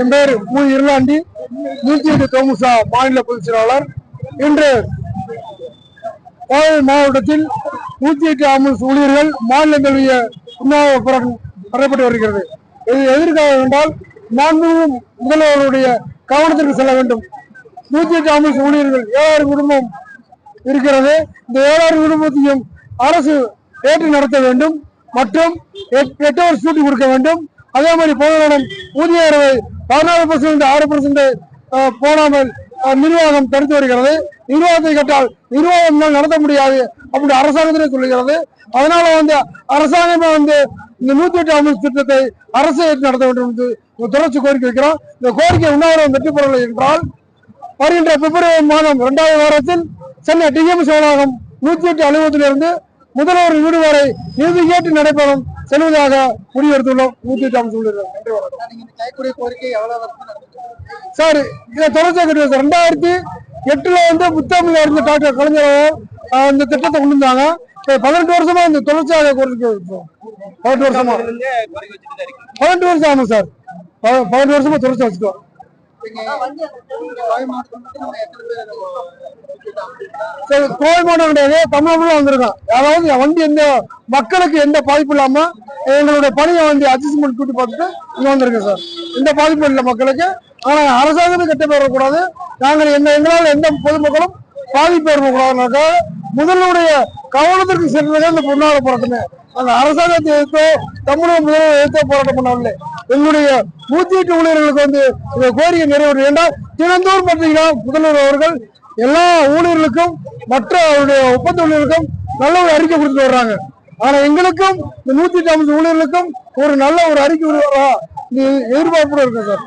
என் பேர் மு. இருளாண்டி, 108 தோமுசா மாநில பொதுச் செயலாளர். இன்று கோவை மாவட்டத்தில் 108 ஆம்புலன்ஸ் ஊழியர்கள் மாநிலம் தழுவிய உண்ணாவிரத போராட்டம் நடைபெற்று வருகிறது. இது எதற்காக என்றால், மாண்புமிகு முதல்வருடைய கவனத்திற்கு செல்ல வேண்டும். 108 ஆம்புலன்ஸ் ஊழியர்கள் 7000 குடும்பம் இருக்கிறது. இந்த 7000 குடும்பத்தையும் அரசு ஏற்று நடத்த வேண்டும் மற்றும் 8 hours டியூட்டி கொடுக்க வேண்டும். அதே மாதிரி பொதுநலம் ஊதிய உயர்வை 14% 6% போடாமல் நிர்வாகம் தடுத்து வருகிறது. நிர்வாகத்தை கேட்டால் நிர்வாகம் நடத்த முடியாது அப்படி அரசாங்கத்திலே சொல்லுகிறது. அதனால அரசாங்கமே இந்த 108 ஆம்புலன்ஸ் திட்டத்தை அரசு ஏற்று நடத்த வேண்டும் என்று தொடர்ச்சி கோரிக்கை வைக்கிறோம். இந்த கோரிக்கை உண்ணாவிரதம் வெற்றி பெறவில்லை என்றால் வருகின்ற பிப்ரவரி மாதம் 2வது வாரத்தில் சென்னை டிஎம்சி வளாகம் 108 அலுவலகத்திலிருந்து முதல்வர் வீடு வரை இறுதி கேட்டு நடைபெறும் செல்வதாக முடிவெடுத்துள்ளோம். 108 ஆம்புலன்ஸ் ஊழியர்கள். சார், இதை தொடர்ச்சியாக 2008 புத்தகமில் இருந்த டாக்டர் கலைஞர் இந்த திட்டத்தை கொண்டு வந்தாங்க. 18 வருஷமா இந்த தொடர்ச்சியாக கோரிக்கை வைப்போம். 18 வருஷம் ஆகும் சார். 18 வருஷமா தொடர்ச்சி வச்சுக்கோம். கோவை மாவட்டம் கிடையாது, தமிழ்நாடு வந்திருக்கோம். அதாவது வண்டி எந்த மக்களுக்கு எந்த பாதிப்பு இல்லாம எங்களுடைய பணியை அட்ஜஸ்ட்மெண்ட் கூட்டி பார்த்துட்டு இங்க வந்திருக்கேன் சார். எந்த பாதிப்பும் இல்லை மக்களுக்கு. ஆனா அரசாங்கத்தை கட்ட பெறக்கூடாது. நாங்கள் எங்களால் எந்த பொதுமக்களும் பாதிப்பு ஏற்படக்கூடாதுனாக்கா முதல்வருடைய கவனத்திற்கு சென்றதே இந்த பொன்னாட போராட்டமே. அந்த அரசாங்கத்தை எதிர்த்தோ தமிழக முதல்வர் எதிர்த்தோ போராட்டம் பண்ணவில்லை. எங்களுடைய 108 ஊழியர்களுக்கு இந்த கோரிக்கை நிறைவேறும். ஏன்னா தினந்தோறும் பார்த்தீங்கன்னா முதல்வர் அவர்கள் எல்லா ஊழியர்களுக்கும் மற்ற அவருடைய ஒப்பந்த ஊழியர்களுக்கும் நல்ல ஒரு அறிக்கை கொடுத்துட்டு வர்றாங்க. ஆனா எங்களுக்கும் இந்த 108 ஊழியர்களுக்கும் ஒரு நல்ல ஒரு அறிக்கை எதிர்பார்ப்பு இருக்கு சார்.